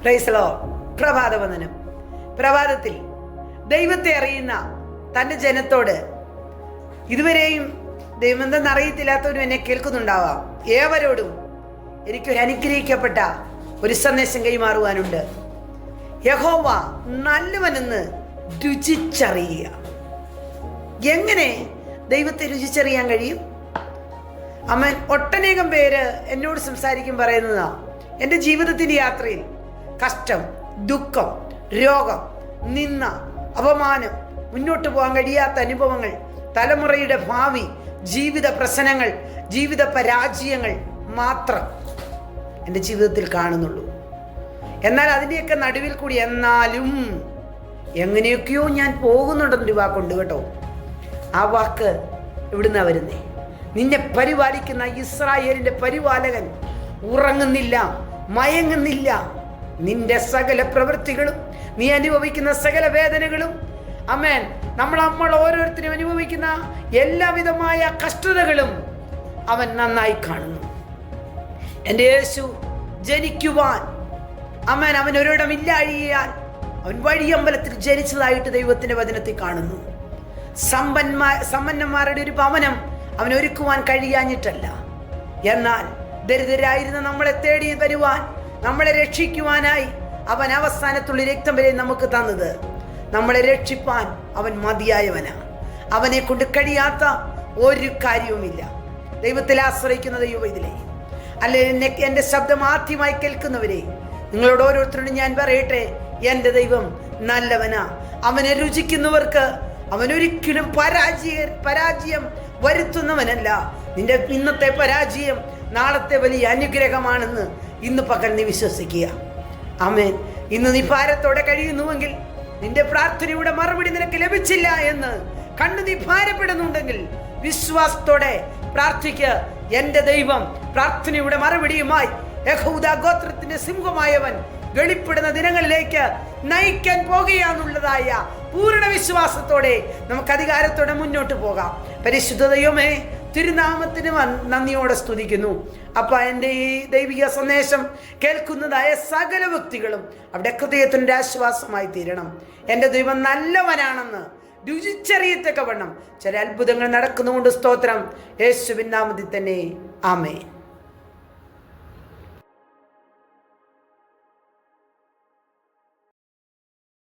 Praise the Lord. പ്രഭാതവന്ദനം. പ്രഭാതത്തിൽ ദൈവത്തെ അറിയുന്ന തൻ്റെ ജനത്തോട്, ഇതുവരെയും ദൈവം എന്തെന്ന് അറിയത്തില്ലാത്തവരും എന്നെ കേൾക്കുന്നുണ്ടാവാം, ഏവരോടും എനിക്കൊരു അനുഗ്രഹിക്കപ്പെട്ട ഒരു സന്ദേശം കൈമാറുവാനുണ്ട്. യഹോവ നല്ലവനെന്ന് രുചിച്ചറിയുക. എങ്ങനെ ദൈവത്തെ രുചിച്ചറിയാൻ കഴിയും? അമ്മൻ ഒട്ടനേകം പേര് എന്നോട് സംസാരിക്കും പറയുന്നതാ, എൻ്റെ ജീവിതത്തിൻ്റെ യാത്രയിൽ കഷ്ടം, ദുഃഖം, രോഗം, നിന്ന, അപമാനം, മുന്നോട്ട് പോകാൻ കഴിയാത്ത അനുഭവങ്ങൾ, തലമുറയുടെ ഭാവി, ജീവിത പ്രശ്നങ്ങൾ, ജീവിത പരാജയങ്ങൾ മാത്രം എൻ്റെ ജീവിതത്തിൽ കാണുന്നുള്ളൂ. എന്നാൽ അതിൻ്റെയൊക്കെ നടുവിൽ കൂടി എന്നാലും എങ്ങനെയൊക്കെയോ ഞാൻ പോകുന്നുണ്ടെന്നൊരു വാക്കുണ്ട് കേട്ടോ. ആ വാക്ക് എവിടുന്നാ വരുന്നേ? നിന്നെ പരിപാലിക്കുന്ന ഇസ്രായേലിൻ്റെ പരിപാലകൻ ഉറങ്ങുന്നില്ല, മയങ്ങുന്നില്ല. നിന്റെ സകല പ്രവൃത്തികളും, നീ അനുഭവിക്കുന്ന സകല വേദനകളും, ആമേൻ, നമ്മൾ ഓരോരുത്തരും അനുഭവിക്കുന്ന എല്ലാവിധമായ കഷ്ടതകളും അവൻ നന്നായി കാണുന്നു. എൻ്റെ യേശു ജനിക്കുവാൻ, ആമേൻ, അവൻ ഒരിടം ഇല്ലാഴിയാൻ അവൻ വഴിയമ്പലത്തിൽ ജനിച്ചതായിട്ട് ദൈവത്തിൻ്റെ വചനത്തിൽ കാണുന്നു. സമ്പന്നന്മാരുടെ ഒരു ഭവനം അവൻ ഒരുക്കുവാൻ കഴിയാഞ്ഞിട്ടല്ല, എന്നാൽ ദരിദ്രരായിരുന്ന നമ്മളെ തേടി വരുവാൻ, നമ്മളെ രക്ഷിക്കുവാനായി അവൻ അവസാനത്തുള്ള രക്തം വരെ നമുക്ക് തന്നത്. നമ്മളെ രക്ഷിപ്പാൻ അവൻ മതിയായവനാ. അവനെ കൊണ്ട് കഴിയാത്ത ഒരു കാര്യവുമില്ല. ദൈവത്തിൽ ആശ്രയിക്കുന്ന ദൈവത്തിലെ അല്ലെ, എൻ്റെ ശബ്ദം ആദ്യമായി കേൾക്കുന്നവരെ, നിങ്ങളോട് ഓരോരുത്തരോടും ഞാൻ പറയട്ടെ, എൻ്റെ ദൈവം നല്ലവനാ. അവനെ രുചിക്കുന്നവർക്ക് അവനൊരിക്കലും പരാജയം വരുത്തുന്നവനല്ല. നിന്റെ ഇന്നത്തെ പരാജയം നാളത്തെ വലിയ അനുഗ്രഹമാണെന്ന് ഇന്ന് പകൽ നീ വിശ്വസിക്കുക. ആമേൻ. ഇന്ന് നീ ഭാരത്തോടെ കഴിയുന്നുവെങ്കിൽ, നിന്റെ പ്രാർത്ഥനയുടെ മറുപടി നിനക്ക് ലഭിച്ചില്ല എന്ന് കണ്ടു നീ ഭാരപ്പെടുന്നുണ്ടെങ്കിൽ, വിശ്വാസത്തോടെ പ്രാർത്ഥിക്ക്. എൻ്റെ ദൈവം പ്രാർത്ഥനയുടെ മറുപടിയുമായി യഹൂദാ ഗോത്രത്തിന്റെ സിംഹമായവൻ വെളിപ്പെടുന്ന ദിനങ്ങളിലേക്ക് നയിക്കാൻ പോകുകയാണെന്നുള്ളതായ പൂർണ്ണ വിശ്വാസത്തോടെ നമുക്ക് അധികാരത്തോടെ മുന്നോട്ട് പോകാം. പരിശുദ്ധ ദൈവമേ, തിരുനാമത്തിന് നന്ദിയോടെ സ്തുതിക്കുന്നു. അപ്പം എൻ്റെ ഈ ദൈവിക സന്ദേശം കേൾക്കുന്നതായ സകല വ്യക്തികളും അവിടെ ഹൃദയത്തിൻ്റെ ആശ്വാസമായി തീരണം. എൻ്റെ ദൈവം നല്ലവനാണെന്ന് രുചിച്ചറിയത്തക്കവണ്ണം ചില അത്ഭുതങ്ങൾ നടക്കുന്നുകൊണ്ട് സ്തോത്രം. യേശുവിൻ നാമത്തിൽ തന്നെ ആമേൻ.